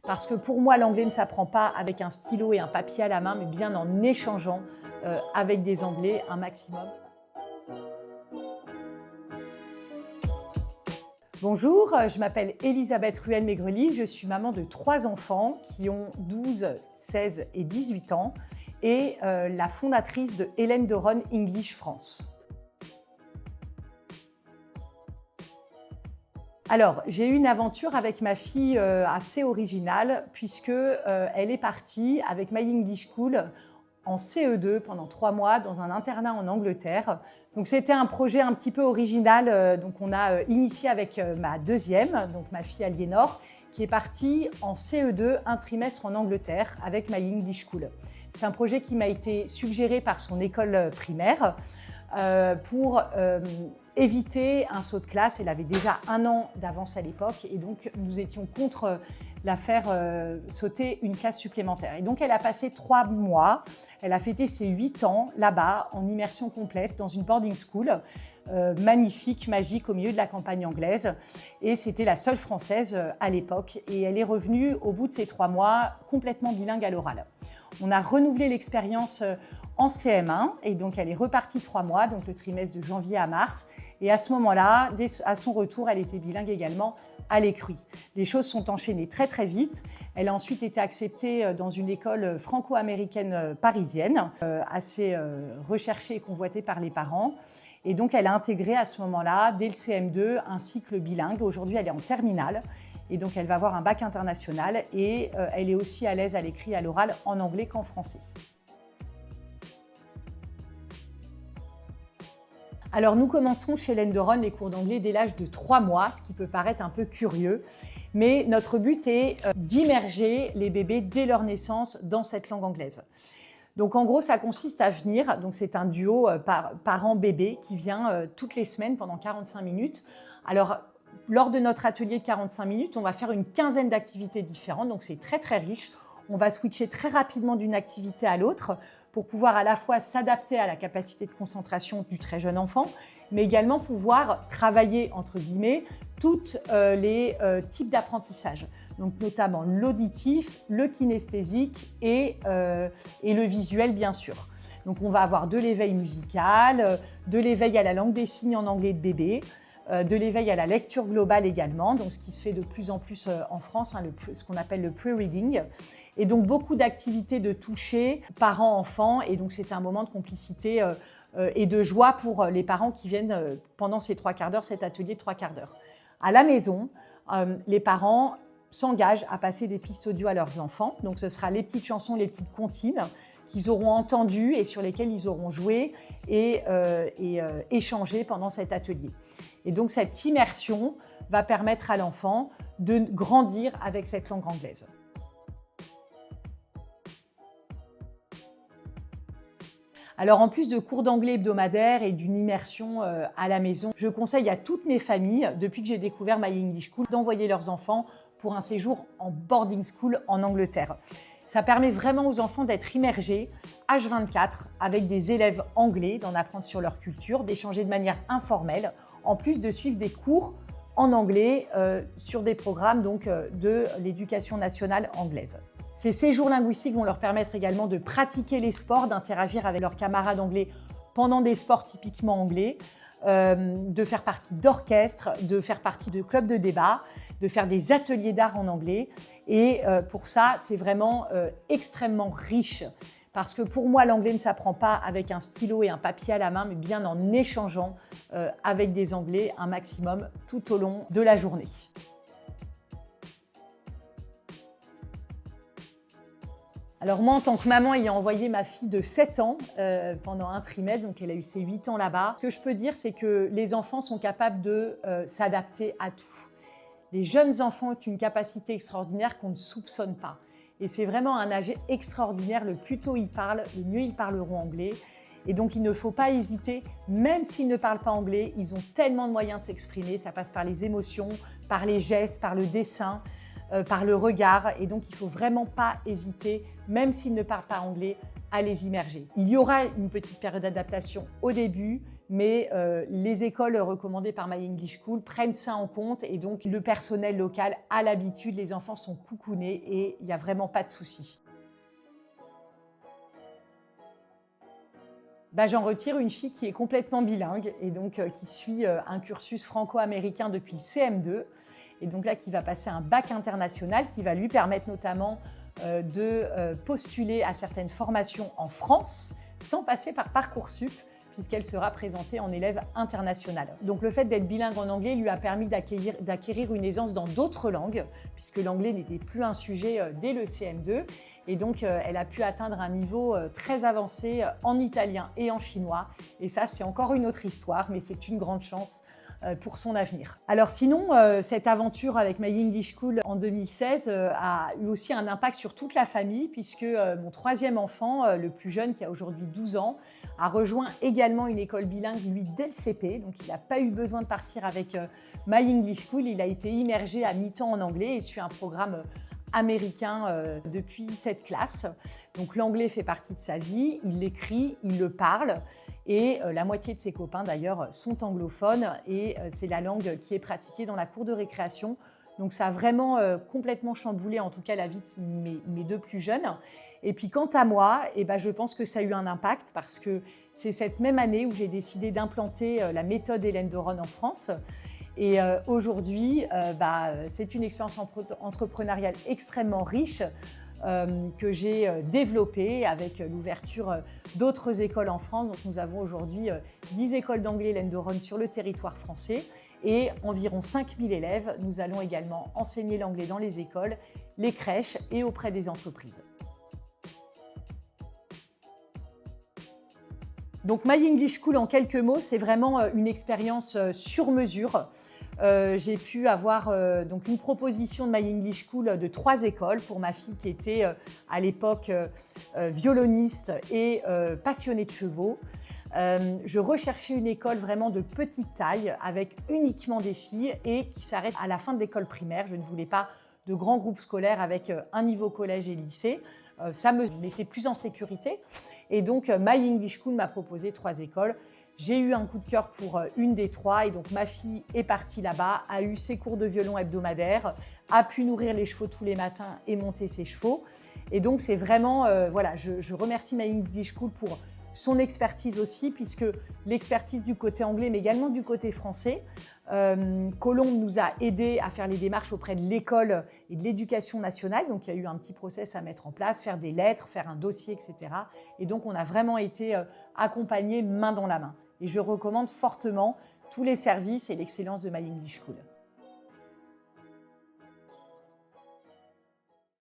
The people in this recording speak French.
Parce que pour moi, l'anglais ne s'apprend pas avec un stylo et un papier à la main, mais bien en échangeant avec des Anglais un maximum. Bonjour, je m'appelle Elisabeth Ruel-Maigrelis, je suis maman de 3 enfants qui ont 12, 16 et 18 ans et la fondatrice de Hélène de Rosne English France. Alors, j'ai eu une aventure avec ma fille assez originale puisque elle est partie avec My English School en CE2 pendant 3 mois dans un internat en Angleterre. Donc c'était un projet un petit peu original, donc on a initié avec ma deuxième, donc ma fille Aliénor, qui est partie en CE2 un trimestre en Angleterre avec My English School. C'est un projet qui m'a été suggéré par son école primaire pour éviter un saut de classe. Elle avait déjà 1 an d'avance à l'époque et donc nous étions contre la faire sauter une classe supplémentaire. Et donc elle a passé 3 mois, elle a fêté ses 8 ans là-bas en immersion complète dans une boarding school magnifique, magique au milieu de la campagne anglaise et c'était la seule française à l'époque et elle est revenue au bout de ces 3 mois complètement bilingue à l'oral. On a renouvelé l'expérience en CM1 et donc elle est repartie 3 mois, donc le trimestre de janvier à mars. Et à ce moment-là, à son retour, elle était bilingue également à l'écrit. Les choses sont enchaînées très très vite. Elle a ensuite été acceptée dans une école franco-américaine parisienne, assez recherchée et convoitée par les parents. Et donc elle a intégré à ce moment-là, dès le CM2, un cycle bilingue. Aujourd'hui, elle est en terminale. Et donc elle va avoir un bac international et elle est aussi à l'aise à l'écrit et à l'oral en anglais qu'en français. Alors nous commencerons chez Hélène de Rosne les cours d'anglais dès l'âge de 3 mois, ce qui peut paraître un peu curieux, mais notre but est d'immerger les bébés dès leur naissance dans cette langue anglaise. Donc en gros, ça consiste à venir, donc c'est un duo parent-bébé qui vient toutes les semaines pendant 45 minutes. Alors lors de notre atelier de 45 minutes, on va faire une quinzaine d'activités différentes, donc c'est très très riche. On va switcher très rapidement d'une activité à l'autre pour pouvoir à la fois s'adapter à la capacité de concentration du très jeune enfant, mais également pouvoir travailler, entre guillemets, tous les types d'apprentissage. Donc notamment l'auditif, le kinesthésique et le visuel, bien sûr. Donc on va avoir de l'éveil musical, de l'éveil à la langue des signes en anglais de bébé, de l'éveil à la lecture globale également, donc ce qui se fait de plus en plus en France, ce qu'on appelle le pre-reading. Et donc beaucoup d'activités de toucher, parents-enfants, et donc c'est un moment de complicité et de joie pour les parents qui viennent pendant ces 3 quarts d'heure, cet atelier de 3 quarts d'heure. À la maison, les parents s'engagent à passer des pistes audio à leurs enfants, donc ce sera les petites chansons, les petites comptines qu'ils auront entendues et sur lesquelles ils auront joué et échangé pendant cet atelier. Et donc cette immersion va permettre à l'enfant de grandir avec cette langue anglaise. Alors en plus de cours d'anglais hebdomadaires et d'une immersion à la maison, je conseille à toutes mes familles, depuis que j'ai découvert My English School, d'envoyer leurs enfants pour un séjour en boarding school en Angleterre. Ça permet vraiment aux enfants d'être immergés H24 avec des élèves anglais, d'en apprendre sur leur culture, d'échanger de manière informelle, en plus de suivre des cours en anglais sur des programmes donc, de l'éducation nationale anglaise. Ces séjours linguistiques vont leur permettre également de pratiquer les sports, d'interagir avec leurs camarades anglais pendant des sports typiquement anglais, de faire partie d'orchestres, de faire partie de clubs de débat, de faire des ateliers d'art en anglais. Et pour ça, c'est vraiment extrêmement riche. Parce que pour moi, l'anglais ne s'apprend pas avec un stylo et un papier à la main, mais bien en échangeant avec des Anglais un maximum tout au long de la journée. Alors moi, en tant que maman ayant envoyé ma fille de 7 ans pendant un trimestre, donc elle a eu ses 8 ans là-bas, ce que je peux dire, c'est que les enfants sont capables de s'adapter à tout. Les jeunes enfants ont une capacité extraordinaire qu'on ne soupçonne pas. Et c'est vraiment un âge extraordinaire. Le plus tôt ils parlent, le mieux ils parleront anglais. Et donc il ne faut pas hésiter, même s'ils ne parlent pas anglais, ils ont tellement de moyens de s'exprimer. Ça passe par les émotions, par les gestes, par le dessin, par le regard. Et donc il ne faut vraiment pas hésiter, même s'ils ne parlent pas anglais, à les immerger. Il y aura une petite période d'adaptation au début, mais les écoles recommandées par My English School prennent ça en compte et donc le personnel local a l'habitude, les enfants sont coucounés et il n'y a vraiment pas de souci. J'en retire une fille qui est complètement bilingue et donc qui suit un cursus franco-américain depuis le CM2 et donc là qui va passer un bac international qui va lui permettre notamment de postuler à certaines formations en France sans passer par Parcoursup puisqu'elle sera présentée en élève international. Donc le fait d'être bilingue en anglais lui a permis d'acquérir une aisance dans d'autres langues puisque l'anglais n'était plus un sujet dès le CM2 et donc elle a pu atteindre un niveau très avancé en italien et en chinois et ça c'est encore une autre histoire mais c'est une grande chance pour son avenir. Alors sinon, cette aventure avec My English School en 2016 a eu aussi un impact sur toute la famille puisque mon troisième enfant, le plus jeune qui a aujourd'hui 12 ans, a rejoint également une école bilingue lui dès le CP, donc il n'a pas eu besoin de partir avec My English School, il a été immergé à mi-temps en anglais et suit un programme américain depuis cette classe. Donc l'anglais fait partie de sa vie, il l'écrit, il le parle et la moitié de ses copains d'ailleurs sont anglophones et c'est la langue qui est pratiquée dans la cour de récréation. Donc ça a vraiment complètement chamboulé en tout cas la vie de mes deux plus jeunes. Et puis quant à moi, je pense que ça a eu un impact parce que c'est cette même année où j'ai décidé d'implanter la méthode Hélène de Rosne en France. Et aujourd'hui, c'est une expérience entrepreneuriale extrêmement riche que j'ai développée avec l'ouverture d'autres écoles en France. Donc nous avons aujourd'hui 10 écoles d'anglais Hélène de Rosne sur le territoire français et environ 5000 élèves. Nous allons également enseigner l'anglais dans les écoles, les crèches et auprès des entreprises. Donc My English School en quelques mots, c'est vraiment une expérience sur mesure. J'ai pu avoir donc une proposition de My English School de 3 écoles pour ma fille qui était à l'époque violoniste et passionnée de chevaux. Je recherchais une école vraiment de petite taille avec uniquement des filles et qui s'arrête à la fin de l'école primaire. Je ne voulais pas de grands groupes scolaires avec un niveau collège et lycée. Ça me mettait plus en sécurité. Et donc, My English School m'a proposé 3 écoles. J'ai eu un coup de cœur pour une des 3 et donc ma fille est partie là-bas, a eu ses cours de violon hebdomadaires, a pu nourrir les chevaux tous les matins et monter ses chevaux. Et donc, c'est vraiment, voilà, je remercie My English School pour son expertise aussi, puisque l'expertise du côté anglais, mais également du côté français. Colombe nous a aidés à faire les démarches auprès de l'école et de l'éducation nationale. Donc, il y a eu un petit process à mettre en place, faire des lettres, faire un dossier, etc. Et donc, on a vraiment été accompagnés main dans la main. Et je recommande fortement tous les services et l'excellence de My English School.